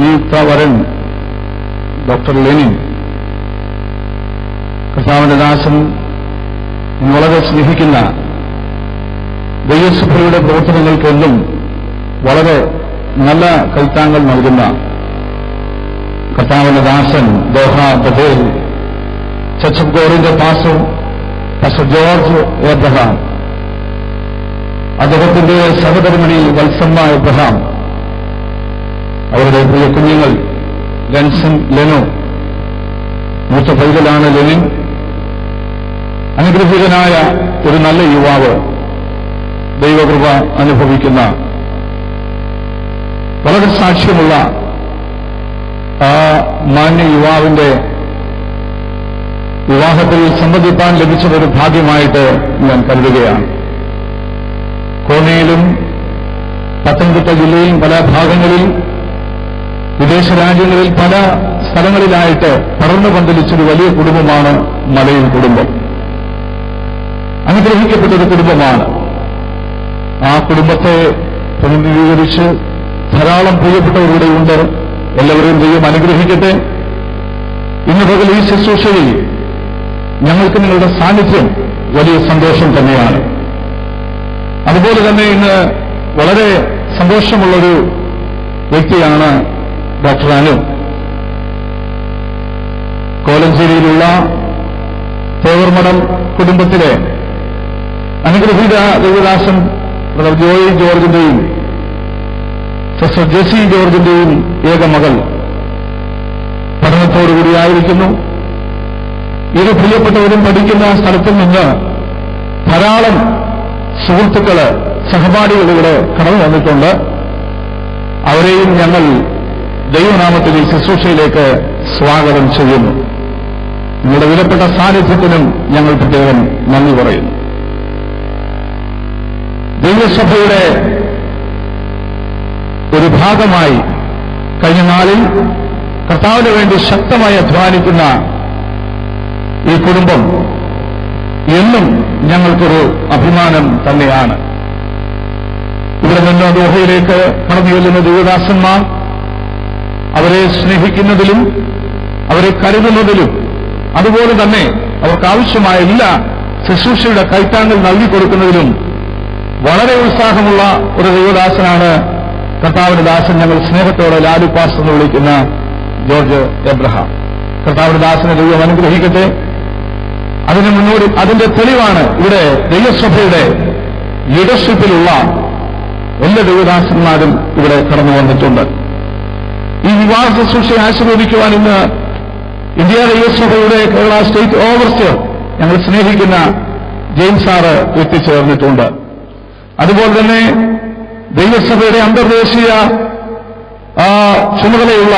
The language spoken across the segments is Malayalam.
നിയുക്ത വരൻ ഡോക്ടർ ലെനിൻ കർത്താവിന്റെ ദാസൻ വളരെ സ്നേഹിക്കുന്ന ദൈവസഭയുടെ പ്രവർത്തനങ്ങൾക്കെന്നും വളരെ നല്ല കൈത്താങ്ങൾ നൽകുന്ന കർത്താവിന്റെ ദാസൻ ദോഹ ബദേൽ ചർച്ച് ഓഫ് ഗോഡിന്റെ പാസ്റ്റർ ജോർജ് എബ്രഹാം, അദ്ദേഹത്തിന്റെ സഹധർമ്മിണി വത്സമ്മ എബ്രഹാം, അവരുടെ പ്രിയ കുഞ്ഞുങ്ങൾ ലെൻസൺ ലെനോ, മൂത്ത പൈതലാണ് ലെനിൻ, അനുഗ്രഹീതനായ ഒരു നല്ല യുവാവ്, ദൈവകൃപ അനുഭവിക്കുന്ന വളരെ സാക്ഷ്യമുള്ള ആ മാന്യ യുവാവിന്റെ വിവാഹത്തിൽ സംബന്ധിപ്പാൻ ലഭിച്ചതൊരു ഭാഗ്യമായിട്ട് ഞാൻ കരുതുകയാണ്. കോന്നിയിലും പത്തനംതിട്ട ജില്ലയിലും പല ഭാഗങ്ങളിൽ, വിദേശ രാജ്യങ്ങളിൽ പല സ്ഥലങ്ങളിലായിട്ട് പടർന്നു പന്തലിച്ചൊരു വലിയ കുടുംബമാണ് മലയിൽ കുടുംബം. അനുഗ്രഹിക്കപ്പെട്ടൊരു കുടുംബമാണ്. ആ കുടുംബത്തെ പ്രതിനിധീകരിച്ച് ധാരാളം പ്രിയപ്പെട്ടവരുടെയുണ്ട്. എല്ലാവരെയും ദൈവം അനുഗ്രഹിക്കട്ടെ. ഇന്ന് പകൽ ഈ ശുശ്രൂഷയിൽ ഞങ്ങൾക്ക് നിങ്ങളുടെ സാന്നിധ്യം വലിയ സന്തോഷം തന്നെയാണ്. അതുപോലെ തന്നെ ഇന്ന് വളരെ സന്തോഷമുള്ളൊരു വ്യക്തിയാണ് ഡോക്ടർ അനു. കോലഞ്ചേരിയിലുള്ള തേവർമഠം കുടുംബത്തിലെ അനുഗ്രഹീത ദൈവദാസൻ ബ്രദർ ജോയി ജോർജിന്റെയും സിസ്റ്റർ ജെസി ജോർജിന്റെയും ഏക മകൾ പഠനത്തോടുകൂടിയായിരിക്കുന്നു. ഇത് പ്രിയപ്പെട്ടവരും പഠിക്കുന്ന സ്ഥലത്തിൽ നിന്ന് ധാരാളം സുഹൃത്തുക്കള്, സഹപാഠികൾ ഇവിടെ കടന്നു വന്നിട്ടുണ്ട്. അവരെയും ഞങ്ങൾ ദൈവനാമത്തിൽ ഈ ശുശ്രൂഷയിലേക്ക് സ്വാഗതം ചെയ്യുന്നു. നിങ്ങളുടെ വിലപ്പെട്ട സാന്നിധ്യത്തിനും ഞങ്ങൾ പ്രത്യേകം നന്ദി പറയുന്നു. ദൈവസഭയുടെ ഒരു ഭാഗമായി കഴിഞ്ഞ നാളിൽ കർത്താവിന് വേണ്ടി ശക്തമായി അധ്വാനിക്കുന്ന ഈ കുടുംബം എന്നും ഞങ്ങൾക്കൊരു അഭിമാനം തന്നെയാണ്. ഇവിടെ നിന്ന് ദോഹയിലേക്ക് കടന്നു ചെല്ലുന്ന ദൈവദാസന്മാർ അവരെ സ്നേഹിക്കുന്നതിലും അവരെ കരുതുന്നതിലും അതുപോലെ തന്നെ അവർക്ക് ആവശ്യമായ എല്ലാ ശുശ്രൂഷയുടെ കൈത്താങ്ങൾ നൽകിക്കൊടുക്കുന്നതിലും വളരെ ഉത്സാഹമുള്ള ഒരു ദൈവദാസനാണ് കർത്താവിന്റെ ദാസൻ, ഞങ്ങൾ സ്നേഹത്തോടെ ലാലു പാസ്റ്റർ എന്ന് വിളിക്കുന്ന ജോർജ് എബ്രഹാം. കർത്താവിന്റെ ദാസനെ ദൈവം അനുഗ്രഹിക്കട്ടെ. അതിന്റെ തെളിവാണ് ഇവിടെ ദൈവസഭയുടെ ലീഡർഷിപ്പിലുള്ള എല്ലാ ദൈവദാസന്മാരും ഇവിടെ കടന്നു വന്നിട്ടുണ്ട്. ഈ വിവാഹ ശുശ്രൂഷയെ ആശീർവദിക്കുവാൻ ഇന്ന് ഇന്ത്യ ദൈവസഭയുടെ കേരള സ്റ്റേറ്റ് ഓവർസിയർ ഞങ്ങൾ സ്നേഹിക്കുന്ന ജെയിംസ് സാറ് എത്തിച്ചേർന്നിട്ടുണ്ട്. അതുപോലെ തന്നെ ദൈവസഭയുടെ അന്തർദേശീയ ചുമതലയുള്ള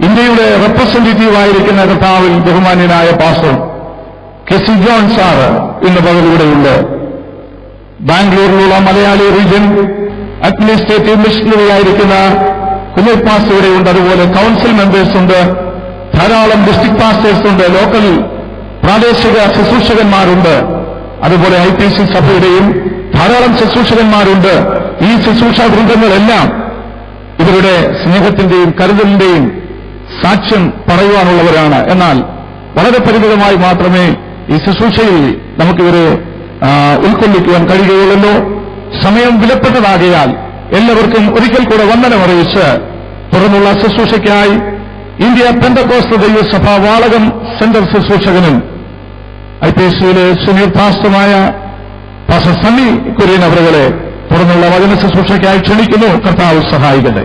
ഇന്ത്യയുടെ റെപ്രസെന്റേറ്റീവായിരിക്കുന്ന കർത്താവിൽ ബഹുമാന്യനായ പാസ്റ്റർ കെ.സി. ജോൺ സാറ് ഇന്ന് പകൽ ഇവിടെയുണ്ട്. ബാംഗ്ലൂരിലുള്ള മലയാളി റീജിയൻ അഡ്മിനിസ്ട്രേറ്റീവ് മിഷണറി ആയിരിക്കുന്ന കുഞ്ഞൽ പാസ്റ്റർ ഇവിടെയുണ്ട്. അതുപോലെ കൌൺസിൽ മെമ്പേഴ്സ് ഉണ്ട്, ധാരാളം ഡിസ്ട്രിക്ട് പാസ്റ്റേഴ്സ് ഉണ്ട്, ലോക്കൽ പ്രാദേശിക ശുശ്രൂഷകന്മാരുണ്ട്. അതുപോലെ IPC സഭയുടെയും ധാരാളം ശുശ്രൂഷകന്മാരുണ്ട്. ഈ ശുശ്രൂഷാ വൃന്ദങ്ങളെല്ലാം ഇവരുടെ സ്നേഹത്തിന്റെയും കരുതലിന്റെയും സാക്ഷ്യം പറയുവാനുള്ളവരാണ്. എന്നാൽ വളരെ പരിമിതമായി മാത്രമേ ഈ ശുശ്രൂഷയിൽ നമുക്കിവരെ ഉൾക്കൊള്ളിക്കുവാൻ കഴിയുകയുള്ളൂ. സമയം വിലപ്പെട്ടതാകയാൽ എല്ലാവർക്കും ഒരിക്കൽ കൂടെ വന്ദനമറിയിച്ച് തുടർന്നുള്ള ശുശ്രൂഷയ്ക്കായി ഇന്ത്യ പെന്തക്കോസ്ത് ദൈവസഭ വാളകം സെന്റർ ശുശ്രൂഷകനും IPCയിലെ സീനിയർ പാസ്റ്ററുമായ പാസ്റ്റർ സണ്ണി കുര്യൻ അവരുകളെ തുടർന്നുള്ള വചന ശുശ്രൂഷയ്ക്കായി ക്ഷണിക്കുന്നു. കർത്താവ് സഹായിക്കട്ടെ.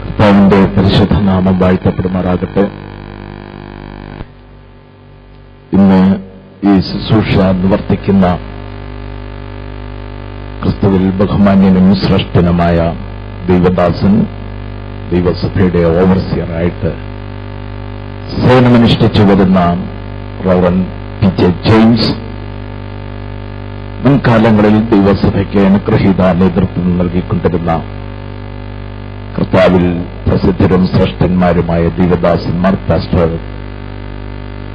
കർത്താവിന്റെ പരിശുദ്ധ നാമം വാഴ്ത്തപ്പെടുമാറാകട്ടെ. ഇന്ന് ഈ ശുശ്രൂഷ നിവർത്തിക്കുന്ന ക്രിസ്തുവിൽ ബഹുമാന്യനും ശ്രേഷ്ഠനുമായ ദൈവദാസൻ, ദൈവസഭയുടെ ഓവർസിയറായിട്ട് സേവനമനുഷ്ഠിച്ചു വരുന്ന റവറൻ P.J. ജെയിംസ്, മുൻകാലങ്ങളിൽ ദൈവസഭയ്ക്ക് അനുഗ്രഹീത നേതൃത്വം നൽകിക്കൊണ്ടിരുന്ന കർത്താവിൽ പ്രസിദ്ധരും ശ്രേഷ്ഠന്മാരുമായ ദൈവദാസന്മാർ പാസ്റ്റർ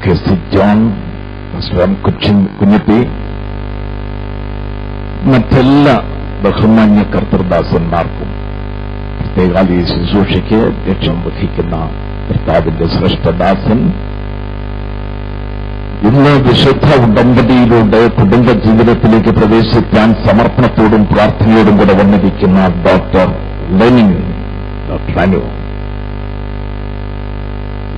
കെ.സി. ജോൺ, പാസ്റ്റർ കുഞ്ഞിപ്പി, മറ്റെല്ലാ ബഹുമാന്യ കർത്തൃദാസന്മാർക്കും, പ്രത്യേകാൽ ഈ ശുശ്രൂഷയ്ക്ക് ലക്ഷ്യം വഹിക്കുന്ന കർത്താവിന്റെ ശ്രേഷ്ഠദാസൻ, ഇന്ന് വിശുദ്ധ ഉടമ്പടിയിലൂടെ കുടുംബജീവിതത്തിലേക്ക് പ്രവേശിക്കാൻ സമർപ്പണത്തോടും പ്രാർത്ഥനയോടും കൂടെ വന്നിരിക്കുന്ന ഡോക്ടർ ലെനിൻ, ഡോക്ടർ അനു,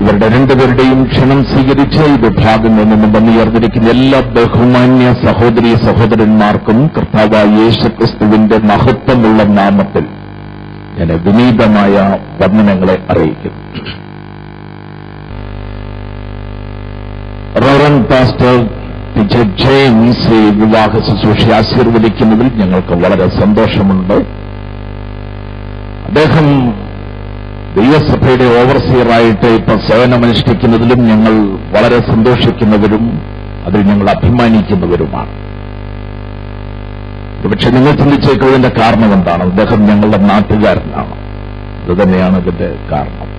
ഇവരുടെ രണ്ടുപേരുടെയും ക്ഷണം സ്വീകരിച്ച് ഈ വിഭാഗം നിന്നും വന്നുയർന്നിരിക്കുന്ന എല്ലാ ബഹുമാന്യ സഹോദരീ സഹോദരന്മാർക്കും കർത്താവായ യേശുക്രിസ്തുവിന്റെ മഹത്വമുള്ള നാമത്തിൽ ഞാൻ വിനീതമായ വന്ദനങ്ങളെ അറിയിക്കുന്നു. റവറൻഡ് പാസ്റ്റർ ടീച്ചർ ജെയിംസ് ഈ വിവാഹ ശുശ്രൂഷ ആശീർവദിക്കുന്നതിൽ ഞങ്ങൾക്ക് വളരെ സന്തോഷമുണ്ട്. അദ്ദേഹം ദൈവസഭയുടെ ഓവർസിയറായിട്ട് ഇപ്പൊ സേവനമനുഷ്ഠിക്കുന്നതിലും ഞങ്ങൾ വളരെ സന്തോഷിക്കുന്നവരും അതിൽ ഞങ്ങൾ അഭിമാനിക്കുന്നവരുമാണ്. പക്ഷെ നിങ്ങൾ ചിന്തിച്ചേക്കുന്നതിന്റെ കാരണം എന്താണ്? അദ്ദേഹം ഞങ്ങളുടെ നാട്ടുകാരനാണ്. അതുതന്നെയാണ് ഇതിന്റെ കാരണം.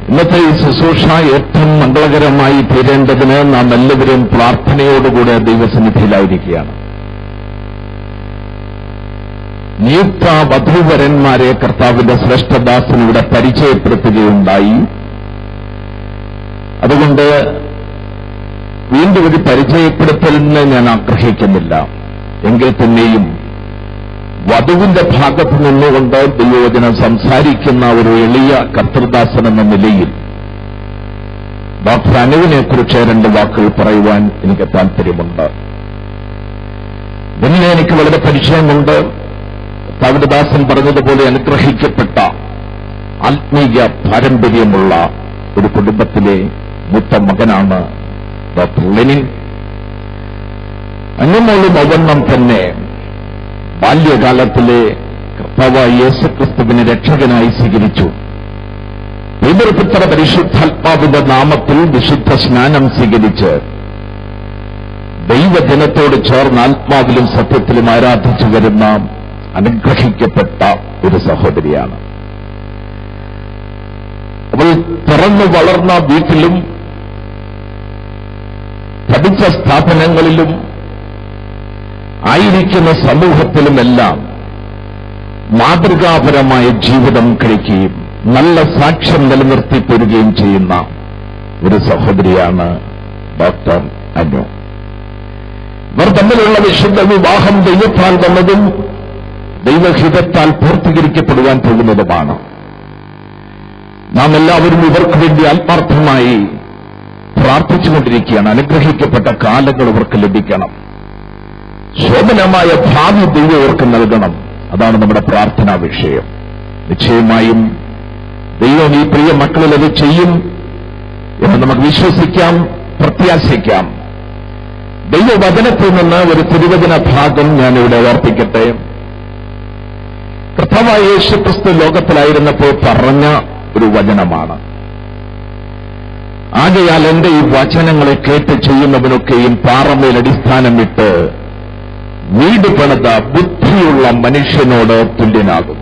ഇന്നത്തെ ഈ ശുശ്രൂഷ ഏറ്റവും മംഗളകരമായി തീരേണ്ടതിന് നാം എല്ലാവരും പ്രാർത്ഥനയോടുകൂടെ ദൈവസന്നിധിയിലായിരിക്കുകയാണ്. നിയുക്ത വധൂവരന്മാരെ കർത്താവിന്റെ ശ്രേഷ്ഠദാസനിവിടെ പരിചയപ്പെടുത്തുകയുണ്ടായി. അതുകൊണ്ട് വീണ്ടും ഒരു പരിചയപ്പെടുത്തലിന് ഞാൻ ആഗ്രഹിക്കുന്നില്ല. എങ്കിൽ തന്നെയും വധുവിന്റെ ഭാഗത്ത് നിന്നുകൊണ്ട് ദൈവവചനം സംസാരിക്കുന്ന ഒരു എളിയ കർത്തൃദാസൻ എന്ന നിലയിൽ ഡോക്ടർ അനുവിനെക്കുറിച്ച് രണ്ട് വാക്കുകൾ പറയുവാൻ എനിക്ക് താൽപര്യമുണ്ട്. ഇതിനെ എനിക്ക് വളരെ പരിചയമുണ്ട്. കർത്താവിന്റെ ദാസൻ പറഞ്ഞതുപോലെ അനുഗ്രഹിക്കപ്പെട്ട ആത്മീയ പാരമ്പര്യമുള്ള ഒരു കുടുംബത്തിലെ മൂത്ത മകനാണ് ഡോക്ടർ ലെനിൻ. അന്യമോളും അവണ്ണം തന്നെ ബാല്യകാലത്തിലെ കർത്താവായ യേശുക്രിസ്തുവിനെ രക്ഷകനായി സ്വീകരിച്ചു. പിതൃപുത്ര പരിശുദ്ധാത്മാവിന്റെ നാമത്തിൽ വിശുദ്ധ സ്നാനം സ്വീകരിച്ച് ദൈവജനത്തോട് ചേർന്ന് ആത്മാവിലും സത്യത്തിലും ആരാധിച്ചു വരുന്ന അനുഗ്രഹിക്കപ്പെട്ട ഒരു സഹോദരിയാണ്. അവൾ പിറന്നു വളർന്ന വീട്ടിലും പഠിച്ച സ്ഥാപനങ്ങളിലും ആയിരിക്കുന്ന സമൂഹത്തിലുമെല്ലാം മാതൃകാപരമായ ജീവിതം കഴിക്കുകയും നല്ല സാക്ഷ്യം നിലനിർത്തി പോരുകയും ചെയ്യുന്ന ഒരു സഹോദരിയാണ് ഡോക്ടർ അനു. ഇവർ തമ്മിലുള്ള വിശുദ്ധ വിവാഹം ദൈവത്താൽ വന്നതും ദൈവഹിതത്താൽ പൂർത്തീകരിക്കപ്പെടുവാൻ പോകുന്നതുമാണ്. നാം എല്ലാവരും ഇവർക്ക് വേണ്ടി ആത്മാർത്ഥമായി പ്രാർത്ഥിച്ചുകൊണ്ടിരിക്കുകയാണ്. അനുഗ്രഹിക്കപ്പെട്ട കാലങ്ങൾ ഇവർക്ക് ലഭിക്കണം. ശോഭനമായ ഭാവി ദൈവം ഇവർക്ക് നൽകണം. അതാണ് നമ്മുടെ പ്രാർത്ഥനാ വിഷയം. നിശ്ചയമായും ദൈവം ഈ പ്രിയ മക്കളിൽ അത് ചെയ്യും എന്ന് നമുക്ക് വിശ്വസിക്കാം, പ്രത്യാശിക്കാം. ദൈവവചനത്തിൽ നിന്ന് ഒരു തിരുവചന ഭാഗം ഞാനിവിടെ ഓർപ്പിക്കട്ടെ. കർത്താവായ യേശുക്രിസ്തു ലോകത്തിലായിരുന്നപ്പോൾ പറഞ്ഞ ഒരു വചനമാണ്. ആകയാൽ എന്റെ ഈ വചനങ്ങളെ കേട്ട് ചെയ്യുന്നവനൊക്കെയും പാറമേൽ അടിസ്ഥാനമിട്ട് വീട് പണിത ബുദ്ധിയുള്ള മനുഷ്യനോട് തുല്യനാകും.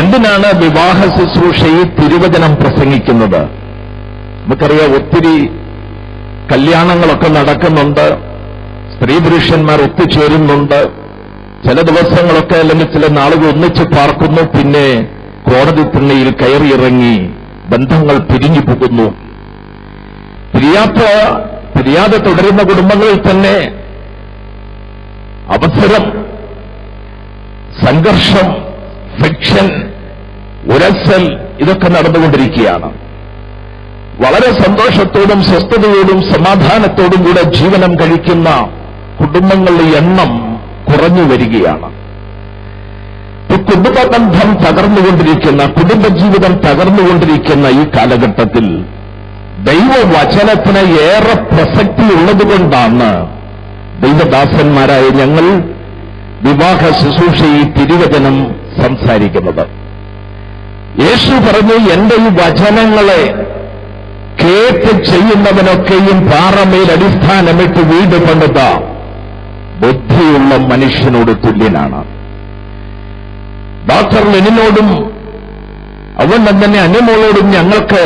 എന്തിനാണ് വിവാഹ ശുശ്രൂഷയിൽ തിരുവചനം പ്രസംഗിക്കുന്നത്? നമുക്കറിയാം, ഒത്തിരി കല്യാണങ്ങളൊക്കെ നടക്കുന്നുണ്ട്, സ്ത്രീ പുരുഷന്മാർ ഒത്തുചേരുന്നുണ്ട്. ചില ദിവസങ്ങളൊക്കെ അല്ലെങ്കിൽ ചില നാളുകൾ ഒന്നിച്ച് പാർക്കുന്നു, പിന്നെ കോടതി തിണ്ണയിൽ കയറിയിറങ്ങി ബന്ധങ്ങൾ പിരിഞ്ഞു പോകുന്നു. പിരിയാതെ തുടരുന്ന കുടുംബങ്ങളിൽ തന്നെ അവസരം, സംഘർഷം, ഫ്രിക്ഷൻ, ഉരസൽ ഇതൊക്കെ നടന്നുകൊണ്ടിരിക്കുകയാണ്. വളരെ സന്തോഷത്തോടും സ്വസ്ഥതയോടും സമാധാനത്തോടും കൂടെ ജീവനം കഴിക്കുന്ന കുടുംബങ്ങളുടെ എണ്ണം കുറഞ്ഞു വരികയാണ്. കുടുംബബന്ധം തകർന്നുകൊണ്ടിരിക്കുന്ന, കുടുംബജീവിതം തകർന്നുകൊണ്ടിരിക്കുന്ന ഈ കാലഘട്ടത്തിൽ ദൈവവചനത്തിന് ഏറെ പ്രസക്തി ഉള്ളതുകൊണ്ടാണ് ദൈവദാസന്മാരായ ഞങ്ങൾ വിവാഹ ശുശ്രൂഷയിൽ തിരുവചനം സംസാരിക്കുന്നത്. യേശു പറഞ്ഞു, എന്റെ ഈ വചനങ്ങളെ കേട്ട് ചെയ്യുന്നവനൊക്കെയും പാറമേൽ അടിസ്ഥാനമിട്ട് വീട് പണിത ബുദ്ധിയുള്ള മനുഷ്യനോട് തുല്യനാണ്. ഡോക്ടർ ലെനിനോടും അവണ്ണം തന്നെ അനുമോളോടും ഞങ്ങൾക്ക്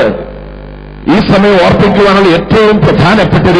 ഈ സമയം ഓർപ്പിക്കുവാനുള്ള ഏറ്റവും പ്രധാനപ്പെട്ട ഒരു